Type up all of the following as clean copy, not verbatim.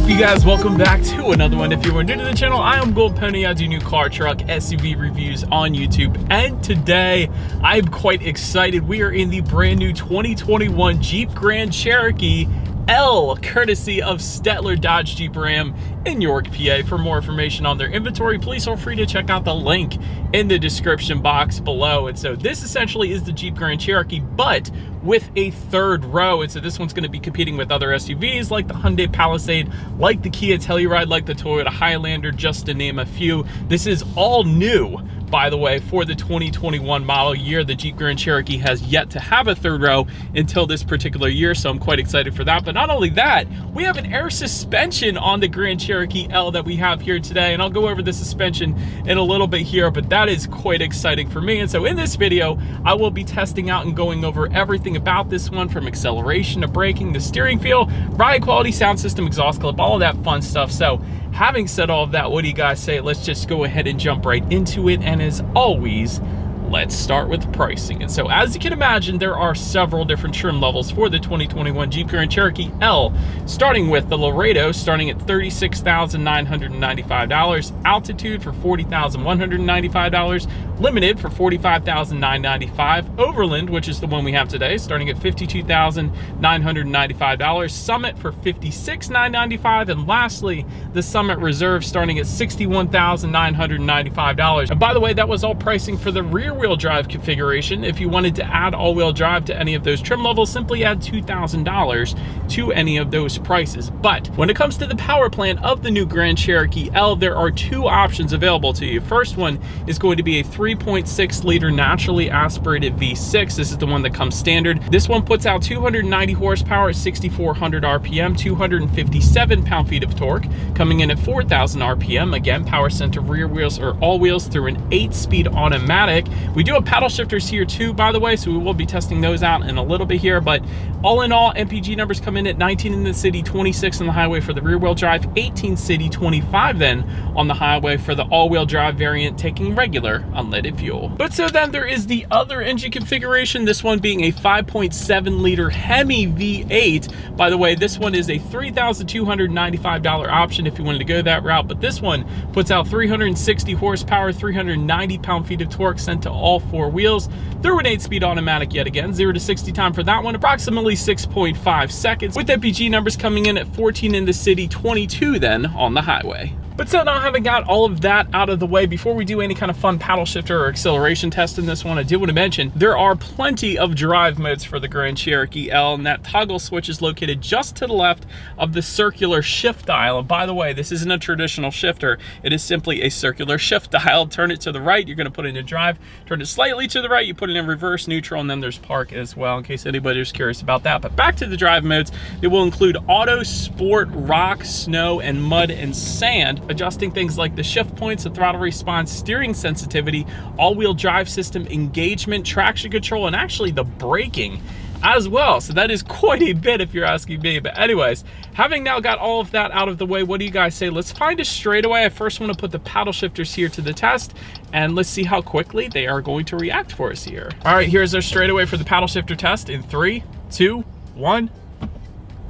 up, you guys? Welcome back to another one. If you are new to the channel, I am Gold Pony. I do new car, truck, SUV reviews on YouTube, and today I'm quite excited. We are in the brand new 2021 Jeep Grand Cherokee L, courtesy of Stettler Dodge Jeep Ram in York, PA. For more information on their inventory, please feel free to check out the link in the description box below. And so this essentially is the Jeep Grand Cherokee, but with a third row. And so this one's going to be competing with other SUVs like the Hyundai Palisade, like the Kia Telluride, like the Toyota Highlander, just to name a few. This is all new, by the way, for the 2021 model year. The Jeep Grand Cherokee has yet to have a third row until this particular year, so I'm quite excited for that. But not only that, we have an air suspension on the Grand Cherokee L that we have here today, and I'll go over the suspension in a little bit here, but that is quite exciting for me. And so in this video, I will be testing out and going over everything about this one, from acceleration to braking, the steering feel, ride quality, sound system, exhaust clip, all of that fun stuff. So having said all of that, what do you guys say? Let's just go ahead and jump right into it. And as always, let's start with pricing. And so as you can imagine, there are several different trim levels for the 2021 Jeep Grand Cherokee L, starting with the Laredo, starting at $36,995, Altitude for $40,195, Limited for $45,995, Overland, which is the one we have today, starting at $52,995, Summit for $56,995, and lastly, the Summit Reserve starting at $61,995. And by the way, that was all pricing for the rear-wheel drive configuration. If you wanted to add all-wheel drive to any of those trim levels, simply add $2,000 to any of those prices. But when it comes to the power plant of the new Grand Cherokee L, there are two options available to you. First one is going to be a 3.6 liter naturally aspirated V6. This is the one that comes standard. This one puts out 290 horsepower at 6,400 RPM, 257 pound-feet of torque, coming in at 4,000 RPM. Again, power center rear wheels or all wheels through an 8-speed automatic. We do have paddle shifters here too, by the way, so we will be testing those out in a little bit here. But all in all, MPG numbers come in at 19 in the city, 26 on the highway for the rear-wheel drive, 18 city, 25 then on the highway for the all-wheel drive variant, taking regular unleaded fuel. But so then there is the other engine configuration, this one being a 5.7 liter Hemi V8. By the way, this one is a $3,295 option if you wanted to go that route, but this one puts out 360 horsepower, 390 pound-feet of torque sent to all four wheels through an 8-speed automatic yet again. 0 to 60 time for that one, approximately 6.5 seconds, with MPG numbers coming in at 14 in the city, 22 then on the highway. But so now, having got all of that out of the way, before we do any kind of fun paddle shifter or acceleration test in this one, I do want to mention there are plenty of drive modes for the Grand Cherokee L, and that toggle switch is located just to the left of the circular shift dial. And by the way, this isn't a traditional shifter. It is simply a circular shift dial. Turn it to the right, you're going to put it in drive. Turn it slightly to the right, you put it in reverse, neutral, and then there's park as well, in case anybody is curious about that. But back to the drive modes, it will include auto, sport, rock, snow, and mud and sand, adjusting things like the shift points, the throttle response, steering sensitivity, all-wheel drive system engagement, traction control, and actually the braking as well. So that is quite a bit if you're asking me. But anyways, having now got all of that out of the way, what do you guys say? Let's find a straightaway. I first want to put the paddle shifters here to the test, and let's see how quickly they are going to react for us here. All right, here's our straightaway for the paddle shifter test in 3, 2, 1,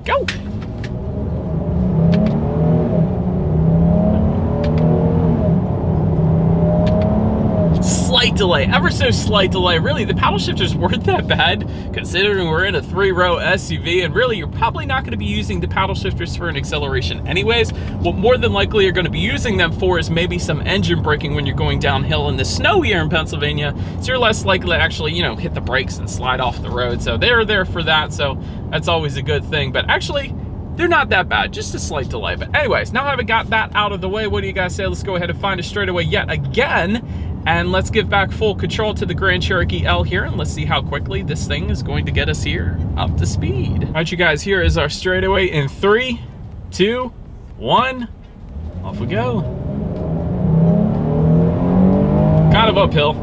go. Slight delay, ever so slight delay. Really, the paddle shifters weren't that bad considering we're in a 3-row SUV, and really you're probably not going to be using the paddle shifters for an acceleration anyways. What more than likely you're going to be using them for is maybe some engine braking when you're going downhill in the snow here in Pennsylvania, so you're less likely to actually, you know, hit the brakes and slide off the road. So they're there for that, so that's always a good thing. But actually, they're not that bad, just a slight delay. But anyways, now having got that out of the way, what do you guys say? Let's go ahead and find a straightaway yet again, and let's give back full control to the Grand Cherokee L here, and let's see how quickly this thing is going to get us here up to speed. All right, you guys, here is our straightaway in 3, 2, 1, off we go. Kind of uphill,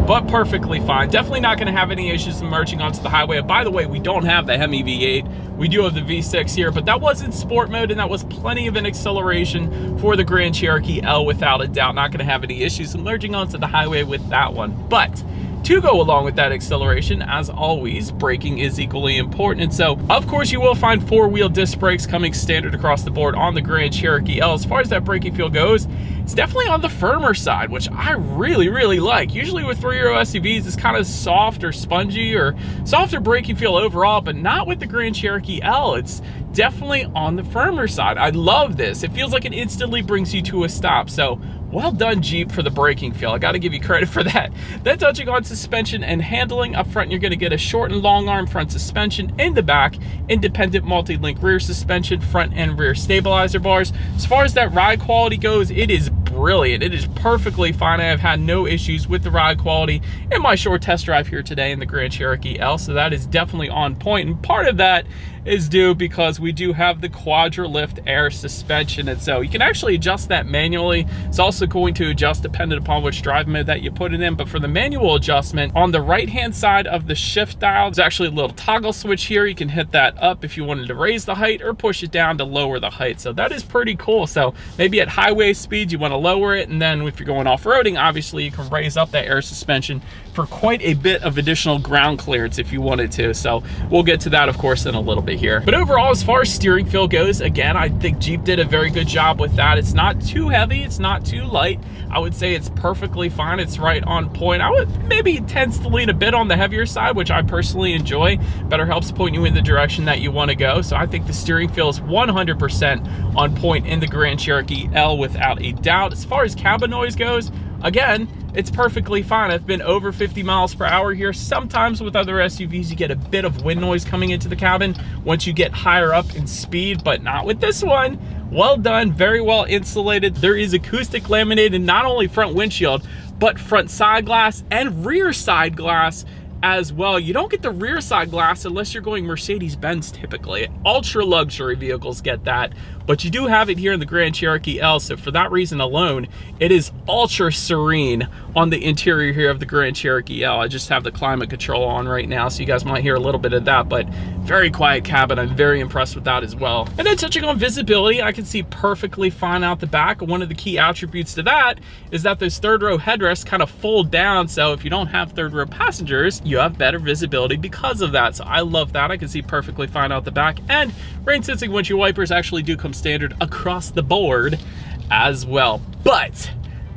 but perfectly fine. Definitely not going to have any issues emerging onto the highway. By the way, we don't have the Hemi V8. We do have the V6 here, but that was in sport mode, and that was plenty of an acceleration for the Grand Cherokee L without a doubt. Not going to have any issues emerging onto the highway with that one. But To go along with that acceleration, as always, braking is equally important. And so, of course, you will find 4-wheel disc brakes coming standard across the board on the Grand Cherokee L. As far as that braking feel goes, it's definitely on the firmer side, which I really like. Usually with 3-row SUVs, it's kind of soft or spongy or softer braking feel overall, but not with the Grand Cherokee L. It's definitely on the firmer side. I love this. It feels like it instantly brings you to a stop. So well done, Jeep, for the braking feel. I got to give you credit for that. Then touching on suspension and handling, up front you're going to get a short and long arm front suspension. In the back, independent multi-link rear suspension, front and rear stabilizer bars. As far as that ride quality goes, it is brilliant. It is perfectly fine. I have had no issues with the ride quality in my short test drive here today in the Grand Cherokee L, so that is definitely on point. And part of that is due because we do have the Quadra-Lift air suspension, and so you can actually adjust that manually. It's also going to adjust dependent upon which drive mode that you put it in, but for the manual adjustment, on the right hand side of the shift dial, there's actually a little toggle switch here. You can hit that up if you wanted to raise the height or push it down to lower the height, so that is pretty cool. So maybe at highway speeds you want to lower it, and then if you're going off-roading, obviously you can raise up that air suspension for quite a bit of additional ground clearance if you wanted to. So we'll get to that, of course, in a little bit here. But overall, as far as steering feel goes, again, I think Jeep did a very good job with that. It's not too heavy, it's not too light. I would say it's perfectly fine. It's right on point. I would maybe tends to lean a bit on the heavier side, which I personally enjoy. Better helps point you in the direction that you want to go. So I think the steering feel is 100% on point in the Grand Cherokee L without a doubt. As far as cabin noise goes, again, it's perfectly fine. I've been over 50 miles per hour here. Sometimes with other SUVs, you get a bit of wind noise coming into the cabin once you get higher up in speed, but not with this one. Well done, very well insulated. There is acoustic laminated, not only front windshield, but front side glass and rear side glass as well. You don't get the rear side glass unless you're going Mercedes-Benz typically. Ultra luxury vehicles get that, but you do have it here in the Grand Cherokee L, so for that reason alone, it is ultra serene on the interior here of the Grand Cherokee L. I just have the climate control on right now, so you guys might hear a little bit of that, but very quiet cabin. I'm very impressed with that as well. And then touching on visibility, I can see perfectly fine out the back. One of the key attributes to that is that those third row headrests kind of fold down, so if you don't have third row passengers, you have better visibility because of that. So I love that. I can see perfectly fine out the back, and rain sensing windshield wipers actually do come standard across the board as well. But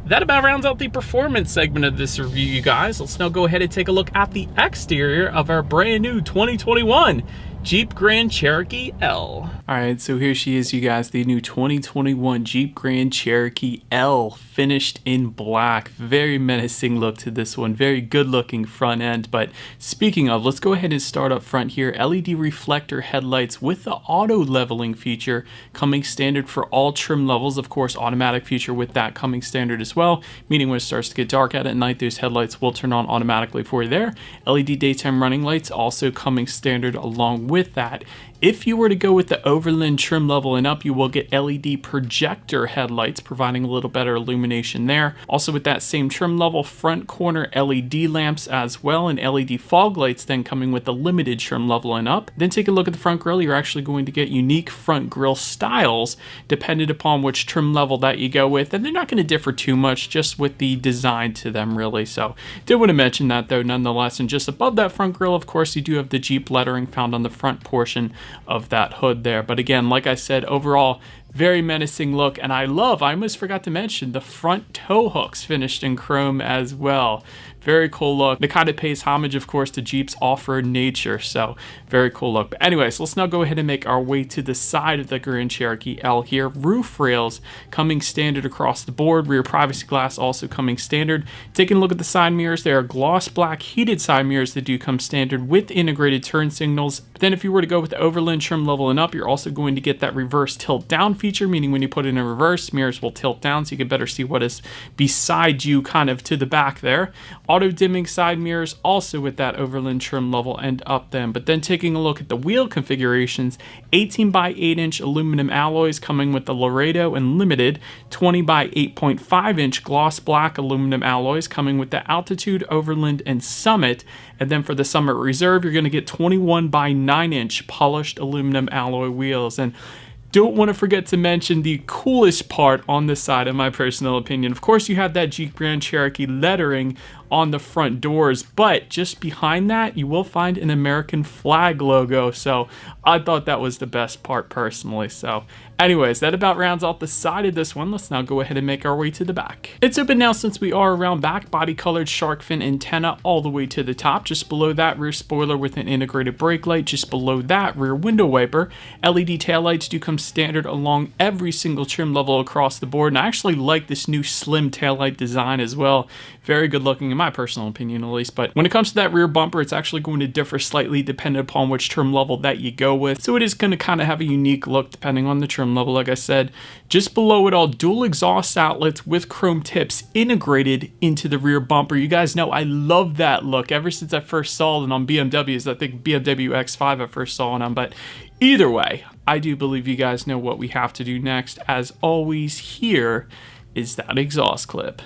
that about rounds out the performance segment of this review, you guys. Let's now go ahead and take a look at the exterior of our brand new 2021 Jeep Grand Cherokee L. All right, so here she is, you guys, the new 2021 Jeep Grand Cherokee L, finished in black. Very menacing look to this one, very good looking front end. But speaking of, let's go ahead and start up front here. LED reflector headlights with the auto leveling feature coming standard for all trim levels. Of course, automatic feature with that coming standard as well, meaning when it starts to get dark out at night, those headlights will turn on automatically for you there. LED daytime running lights also coming standard along with that. If you were to go with the Overland trim level and up, you will get LED projector headlights, providing a little better illumination there. Also with that same trim level, front corner LED lamps as well, and LED fog lights then coming with the limited trim level and up. Then take a look at the front grille. You're actually going to get unique front grille styles depending upon which trim level that you go with, and they're not going to differ too much, just with the design to them really. So did want to mention that though nonetheless. And just above that front grille, of course, you do have the Jeep lettering found on the front portion of that hood there. But again, like I said, overall very menacing look. And I almost forgot to mention the front tow hooks finished in chrome as well. Very cool look. It kind of pays homage, of course, to Jeep's off-road nature. So very cool look. But anyways, let's now go ahead and make our way to the side of the Grand Cherokee L here. Roof rails coming standard across the board. Rear privacy glass also coming standard. Taking a look at the side mirrors, they are gloss black heated side mirrors that do come standard with integrated turn signals. But then if you were to go with the Overland trim level and up, you're also going to get that reverse tilt down feature, meaning when you put it in reverse, mirrors will tilt down so you can better see what is beside you kind of to the back there. Auto dimming side mirrors also with that Overland trim level and up then. But then taking a look at the wheel configurations, 18 by 8 inch aluminum alloys coming with the Laredo and Limited, 20 by 8.5 inch gloss black aluminum alloys coming with the Altitude, Overland, and Summit. And then for the Summit Reserve, you're going to get 21 by 9 inch polished aluminum alloy wheels. And don't want to forget to mention the coolest part on this side, in my personal opinion. Of course, you have that Jeep Grand Cherokee lettering on the front doors, but just behind that you will find an American flag logo, so I thought that was the best part personally. So anyways, that about rounds out the side of this one. Let's now go ahead and make our way to the back. It's open now since we are around back. Body colored shark fin antenna all the way to the top. Just below that, rear spoiler with an integrated brake light. Just below that, rear window wiper. LED taillights do come standard along every single trim level across the board, and I actually like this new slim taillight design as well. Very good looking in my personal opinion at least. But when it comes to that rear bumper, it's actually going to differ slightly depending upon which trim level that you go with, so it is going to kind of have a unique look depending on the trim level. Like I said, just below it all, dual exhaust outlets with chrome tips integrated into the rear bumper. You guys know I love that look ever since I first saw it on BMWs. I think BMW X5 I first saw it on, but either way, I do believe you guys know what we have to do next. As always, here is that exhaust clip.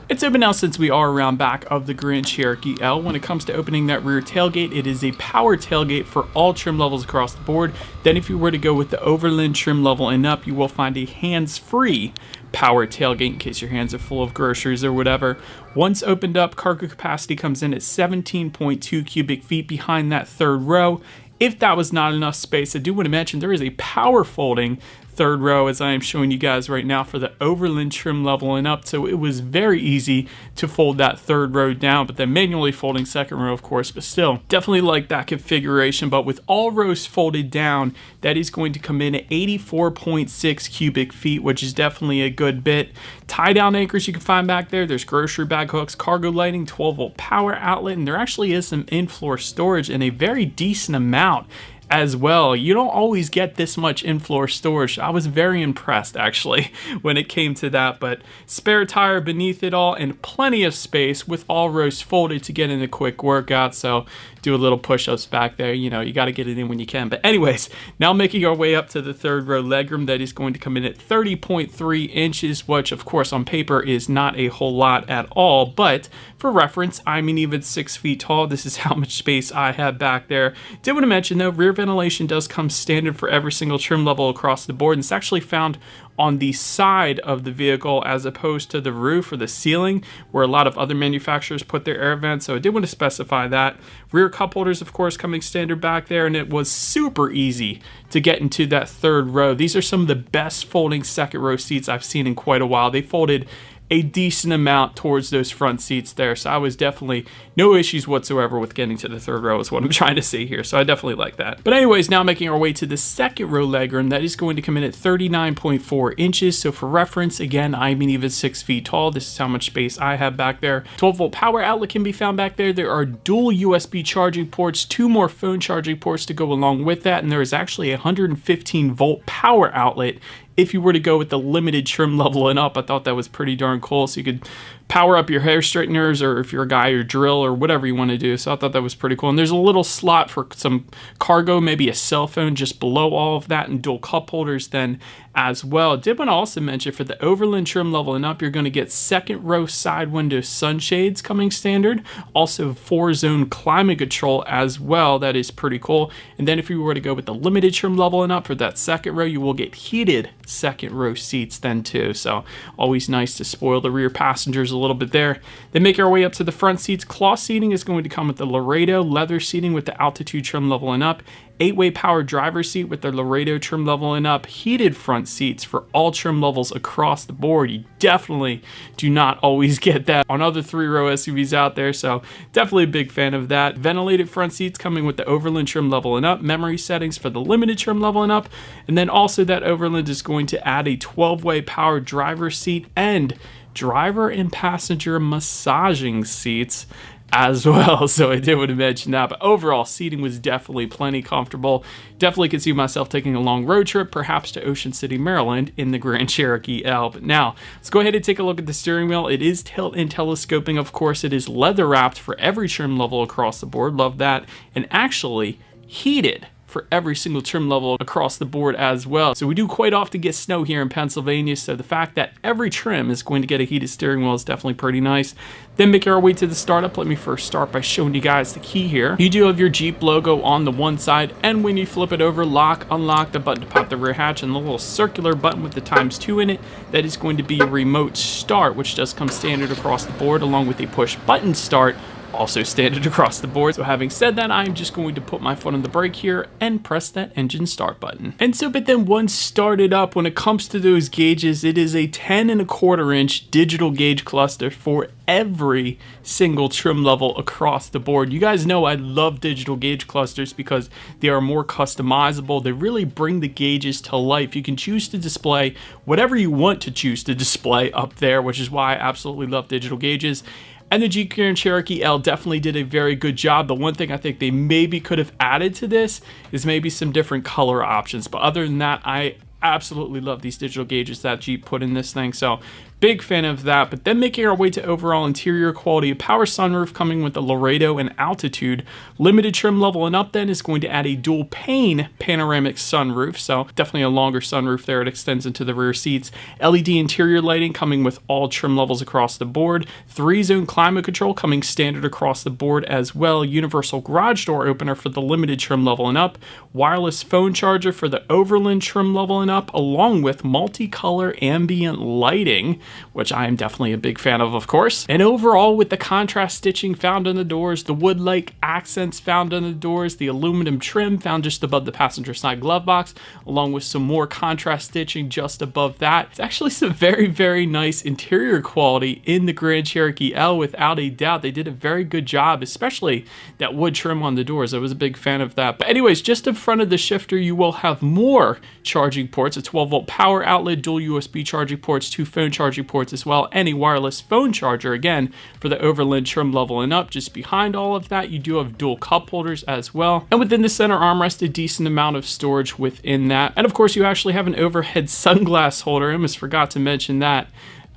It's open now since we are around back of the Grand Cherokee L. When it comes to opening that rear tailgate, it is a power tailgate for all trim levels across the board. Then if you were to go with the Overland trim level and up, you will find a hands-free power tailgate in case your hands are full of groceries or whatever. Once opened up, cargo capacity comes in at 17.2 cubic feet behind that third row. If that was not enough space, I do want to mention there is a power folding third row as I am showing you guys right now for the Overland trim level and up, so it was very easy to fold that third row down, but then manually folding second row of course, but still definitely like that configuration. But with all rows folded down, that is going to come in at 84.6 cubic feet, which is definitely a good bit. Tie down anchors you can find back there. There's grocery bag hooks, cargo lighting, 12-volt power outlet, and there actually is some in-floor storage in a very decent amount as well. You don't always get this much in-floor storage. I was very impressed actually when it came to that. But spare tire beneath it all and plenty of space with all rows folded to get in a quick workout. So do a little push-ups back there. You know, you got to get it in when you can. But anyways, now making our way up to the third row legroom, that is going to come in at 30.3 inches, which of course on paper is not a whole lot at all. But for reference, I'm even 6 feet tall. This is how much space I have back there. Did want to mention though, rear ventilation does come standard for every single trim level across the board, and it's actually found on the side of the vehicle as opposed to the roof or the ceiling where a lot of other manufacturers put their air vents. So I did want to specify that. Rear cup holders of course coming standard back there, and it was super easy to get into that third row. These are some of the best folding second row seats I've seen in quite a while. They folded a decent amount towards those front seats there, so I was definitely no issues whatsoever with getting to the third row is what I'm trying to say here, so I definitely like that. But anyways, now making our way to the second row legroom, that is going to come in at 39.4 inches. So for reference, again, I'm even 6 feet tall. This is how much space I have back there. 12-volt power outlet can be found back there. There are dual USB charging ports, 2 more phone charging ports to go along with that, and there is actually a 115-volt power outlet if you were to go with the limited trim level and up. I thought that was pretty darn cool, so you could power up your hair straighteners, or if you're a guy, your drill, or whatever you want to do. So I thought that was pretty cool. And there's a little slot for some cargo, maybe a cell phone just below all of that, and dual cup holders then as well. Did want to also mention for the Overland trim level and up, you're going to get second row side window sunshades coming standard, also 4-zone climate control as well. That is pretty cool. And then if you were to go with the limited trim level and up for that second row, you will get heated second row seats then too. So always nice to spoil the rear passengers a little bit there. Then make our way up to the front seats. Cloth seating is going to come with the Laredo, leather seating with the altitude trim level and up, 8-way power driver seat with the Laredo trim level and up, heated front seats for all trim levels across the board. You definitely do not always get that on other 3-row SUVs out there, so definitely a big fan of that. Ventilated front seats coming with the Overland trim level and up, memory settings for the limited trim level and up, and then also that Overland is going to add a 12-way power driver seat and driver and passenger massaging seats as well, so I did want to mention that. But overall, seating was definitely plenty comfortable. Definitely could see myself taking a long road trip, perhaps to Ocean City, Maryland, in the Grand Cherokee L. But now, let's go ahead and take a look at the steering wheel. It is tilt and telescoping, of course. It is leather wrapped for every trim level across the board. Love that. And actually heated for every single trim level across the board as well. So we do quite often get snow here in Pennsylvania, so the fact that every trim is going to get a heated steering wheel is definitely pretty nice. Then making our way to the startup, let me first start by showing you guys the key here. You do have your Jeep logo on the one side, and when you flip it over, lock, unlock, the button to pop the rear hatch, and the little circular button with the ×2 in it, that is going to be a remote start, which does come standard across the board, along with a push button start, also standard across the board. So having said that, I'm just going to put my foot on the brake here and press that engine start button. And so, but then once started up, when it comes to those gauges, it is a 10¼ inch digital gauge cluster for every single trim level across the board. You guys know I love digital gauge clusters because they are more customizable. They really bring the gauges to life. You can choose to display whatever you want to choose to display up there, which is why I absolutely love digital gauges. And the Jeep Grand Cherokee L definitely did a very good job. The one thing I think they maybe could have added to this is maybe some different color options. But other than that, I absolutely love these digital gauges that Jeep put in this thing. So big fan of that. But then making our way to overall interior quality, a power sunroof coming with the Laredo and Altitude. Limited trim level and up then is going to add a dual pane panoramic sunroof. So definitely a longer sunroof there. It extends into the rear seats. LED interior lighting coming with all trim levels across the board. 3-zone climate control coming standard across the board as well. Universal garage door opener for the limited trim level and up. Wireless phone charger for the Overland trim level and up, along with multicolor ambient lighting, which I am definitely a big fan of course. And overall, with the contrast stitching found on the doors, the wood-like accents found on the doors, the aluminum trim found just above the passenger side glove box, along with some more contrast stitching just above that. It's actually some very, very nice interior quality in the Grand Cherokee L, without a doubt. They did a very good job, especially that wood trim on the doors. I was a big fan of that. But anyways, just in front of the shifter, you will have more charging ports, a 12-volt power outlet, dual USB charging ports, 2 phone charging ports as well, and a wireless phone charger, again, for the Overland trim level and up. Just behind all of that, you do have dual cup holders as well. And within the center armrest, a decent amount of storage within that. And of course, you actually have an overhead sunglass holder. I almost forgot to mention that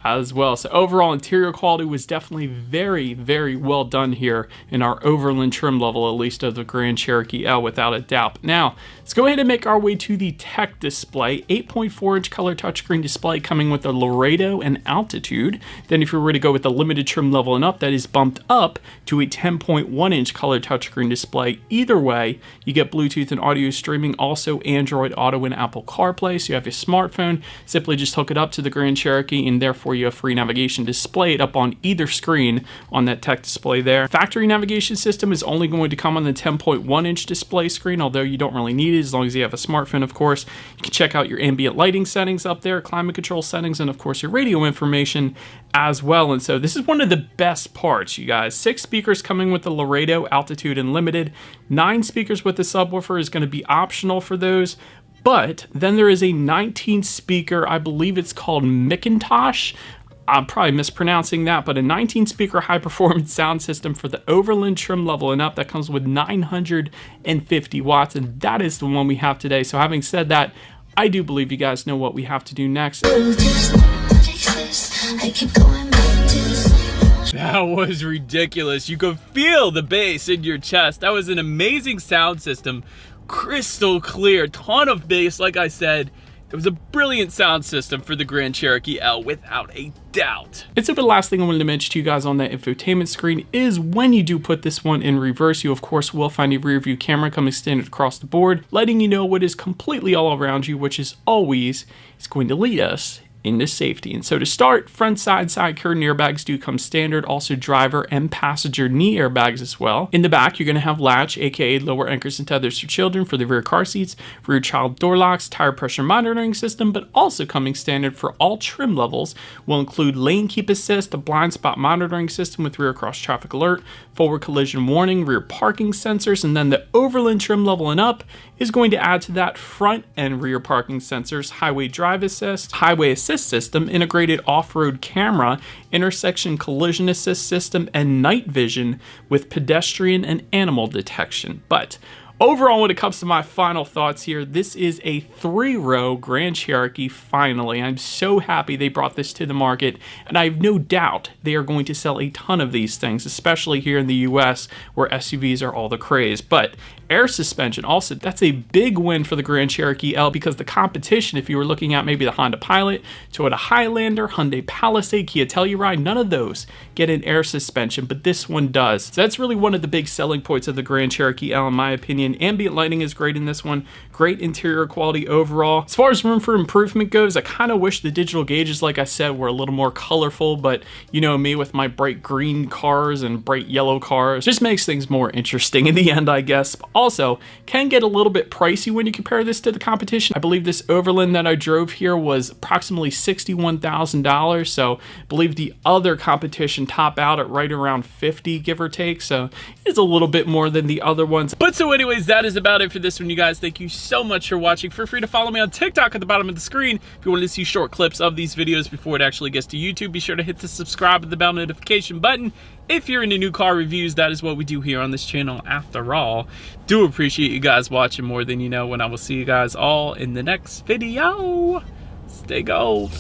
as well. So overall, interior quality was definitely very, very well done here in our Overland trim level, at least of the Grand Cherokee L, without a doubt. Now, let's go ahead and make our way to the tech display. 8.4 inch color touchscreen display coming with the Laredo and Altitude. Then if you were to go with the limited trim level and up, that is bumped up to a 10.1 inch color touchscreen display. Either way, you get Bluetooth and audio streaming, also Android Auto and Apple CarPlay. So you have your smartphone, simply just hook it up to the Grand Cherokee, and therefore you have free navigation displayed up on either screen on that tech display there. Factory navigation system is only going to come on the 10.1 inch display screen, although you don't really need it as long as you have a smartphone, of course. You can check out your ambient lighting settings up there, climate control settings, and of course your radio information as well. And so this is one of the best parts, you guys. 6 speakers coming with the Laredo, Altitude, and Limited. 9 speakers with the subwoofer is going to be optional for those. But then there is a 19 speaker, I believe it's called Macintosh. I'm probably mispronouncing that, but a 19 speaker high performance sound system for the Overland trim level and up that comes with 950 watts. And that is the one we have today. So having said that, I do believe you guys know what we have to do next. That was ridiculous. You could feel the bass in your chest. That was an amazing sound system. Crystal clear, ton of bass. Like I said, it was a brilliant sound system for the Grand Cherokee L, without a doubt. And so the last thing I wanted to mention to you guys on that infotainment screen is when you do put this one in reverse, you of course will find a rear view camera coming standard across the board, letting you know what is completely all around you, which is always is going to lead us into safety. And so to start, front side curtain airbags do come standard, also driver and passenger knee airbags as well. In the back, you're going to have latch, aka lower anchors and tethers for children for the rear car seats, rear child door locks, tire pressure monitoring system, but also coming standard for all trim levels will include lane keep assist, a blind spot monitoring system with rear cross traffic alert, forward collision warning, rear parking sensors, and then the Overland trim level and up is going to add to that front and rear parking sensors, highway drive assist, highway assist assist system, integrated off-road camera, intersection collision assist system, and night vision with pedestrian and animal detection. But overall, when it comes to my final thoughts here, this is a 3-row Grand Cherokee finally. I'm so happy they brought this to the market, and I have no doubt they are going to sell a ton of these things, especially here in the US where SUVs are all the craze. But air suspension also, that's a big win for the Grand Cherokee L, because the competition, if you were looking at maybe the Honda Pilot, Toyota Highlander, Hyundai Palisade, Kia Telluride, none of those get an air suspension, but this one does. So that's really one of the big selling points of the Grand Cherokee L in my opinion. Ambient lighting is great in this one, great interior quality overall. As far as room for improvement goes, I kind of wish the digital gauges, like I said, were a little more colorful, but you know me with my bright green cars and bright yellow cars, just makes things more interesting in the end, I guess. Also, can get a little bit pricey when you compare this to the competition. I believe this Overland that I drove here was approximately $61,000, so I believe the other competition top out at right around 50, give or take, so it's a little bit more than the other ones. But so anyways, that is about it for this one, you guys. Thank you so much for watching. Feel free to follow me on TikTok at the bottom of the screen. If you want to see short clips of these videos before it actually gets to YouTube, be sure to hit the subscribe and the bell notification button. If you're into new car reviews, that is what we do here on this channel after all. Do appreciate you guys watching more than you know, and I will see you guys all in the next video. Stay gold.